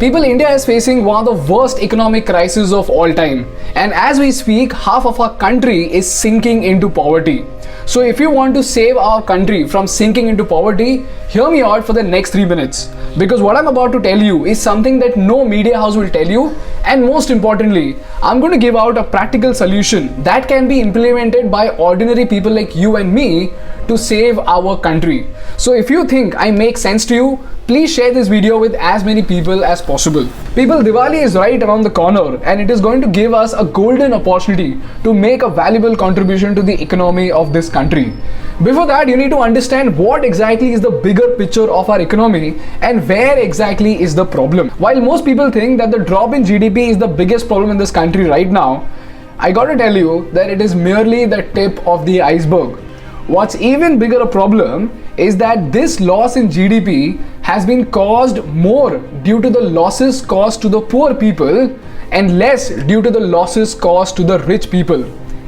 People, India is facing one of the worst economic crises of all time. And as we speak, half of our country is sinking into poverty. So if you want to save our country from sinking into poverty, hear me out for the next 3 minutes. Because what I'm about to tell you is something that no media house will tell you. And most importantly, I'm going to give out a practical solution that can be implemented by ordinary people like you and me to save our country. So if you think I make sense to you, please share this video with as many people as possible. People, Diwali is right around the corner and it is going to give us a golden opportunity to make a valuable contribution to the economy of this country. Before that, you need to understand what exactly is the bigger picture of our economy and where exactly is the problem. While most people think that the drop in GDP is the biggest problem in this country right now, I gotta tell you that it is merely the tip of the iceberg. What's even bigger a problem is that this loss in GDP has been caused more due to the losses caused to the poor people and less due to the losses caused to the rich people.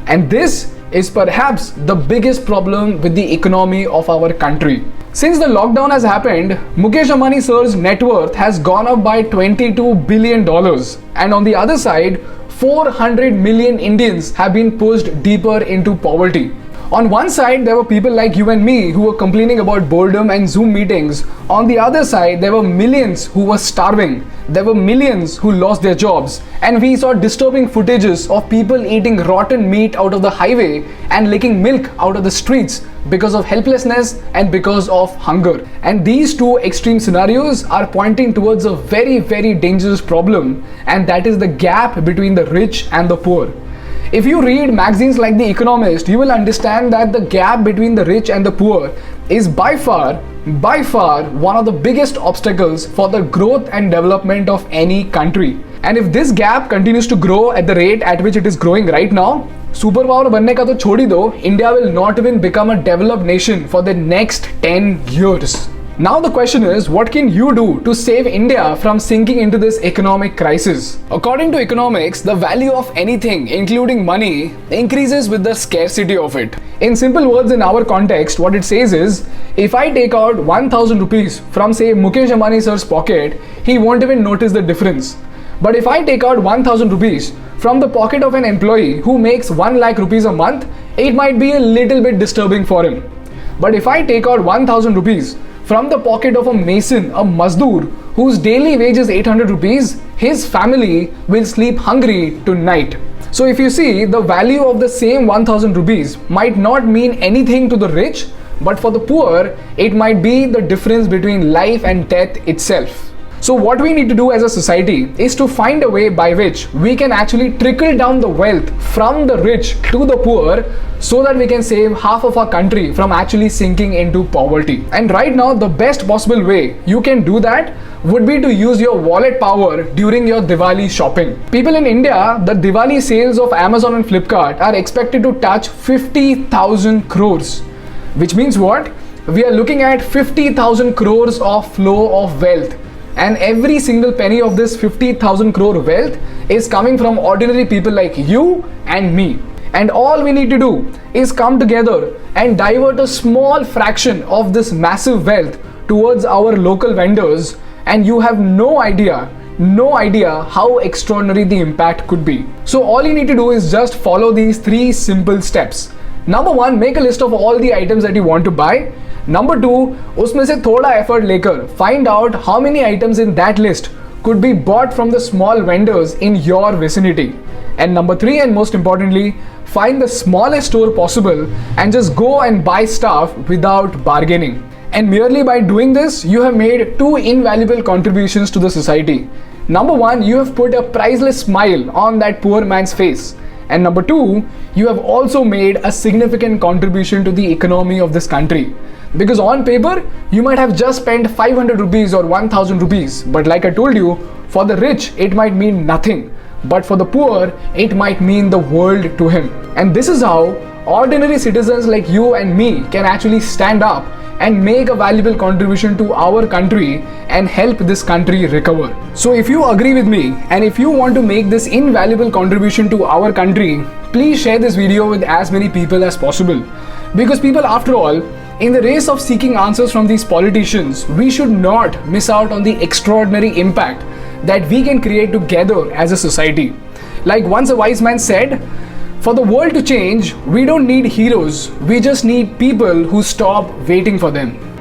And this is perhaps the biggest problem with the economy of our country. Since the lockdown has happened, Mukesh Ambani sir's net worth has gone up by $22 billion. And on the other side, 400 million Indians have been pushed deeper into poverty. On one side, there were people like you and me who were complaining about boredom and Zoom meetings. On the other side, there were millions who were starving. There were millions who lost their jobs. And we saw disturbing footages of people eating rotten meat out of the highway and licking milk out of the streets because of helplessness and because of hunger. And these two extreme scenarios are pointing towards a very, very dangerous problem, and that is the gap between the rich and the poor. If you read magazines like The Economist, you will understand that the gap between the rich and the poor is by far one of the biggest obstacles for the growth and development of any country. And if this gap continues to grow at the rate at which it is growing right now, superpower बनने का तो छोड़ ही दो, India will not even become a developed nation for the next 10 years. Now the question is, what can you do to save India from sinking into this economic crisis? According to economics, the value of anything, including money, increases with the scarcity of it. In simple words, in our context, what it says is, if I take out 1000 rupees from say Mukesh Ambani sir's pocket, he won't even notice the difference. But if I take out 1000 rupees from the pocket of an employee who makes 1 lakh rupees a month, it might be a little bit disturbing for him. But if I take out 1000 rupees from the pocket of a mason, a mazdoor, whose daily wage is 800 rupees, his family will sleep hungry tonight. So if you see, the value of the same 1000 rupees might not mean anything to the rich, but for the poor, it might be the difference between life and death itself. So what we need to do as a society is to find a way by which we can actually trickle down the wealth from the rich to the poor so that we can save half of our country from actually sinking into poverty. And right now, the best possible way you can do that would be to use your wallet power during your Diwali shopping. People in India, the Diwali sales of Amazon and Flipkart are expected to touch 50,000 crores. Which means what? We are looking at 50,000 crores of flow of wealth. And every single penny of this 50,000 crore wealth is coming from ordinary people like you and me. And all we need to do is come together and divert a small fraction of this massive wealth towards our local vendors, and you have no idea how extraordinary the impact could be. So all you need to do is just follow these 3 simple steps. Number 1, make a list of all the items that you want to buy. Number 2, उसमें से थोड़ा effort लेकर find out how many items in that list could be bought from the small vendors in your vicinity. And number 3, and most importantly, find the smallest store possible and just go and buy stuff without bargaining. And merely by doing this, you have made 2 invaluable contributions to the society. Number 1, you have put a priceless smile on that poor man's face. And number 2, you have also made a significant contribution to the economy of this country. Because on paper, you might have just spent 500 rupees or 1000 rupees. But like I told you, for the rich, it might mean nothing. But for the poor, it might mean the world to him. And this is how ordinary citizens like you and me can actually stand up and make a valuable contribution to our country and help this country recover. So if you agree with me and if you want to make this invaluable contribution to our country, please share this video with as many people as possible. Because people, after all, in the race of seeking answers from these politicians, we should not miss out on the extraordinary impact that we can create together as a society. Like once a wise man said, for the world to change, we don't need heroes, we just need people who stop waiting for them.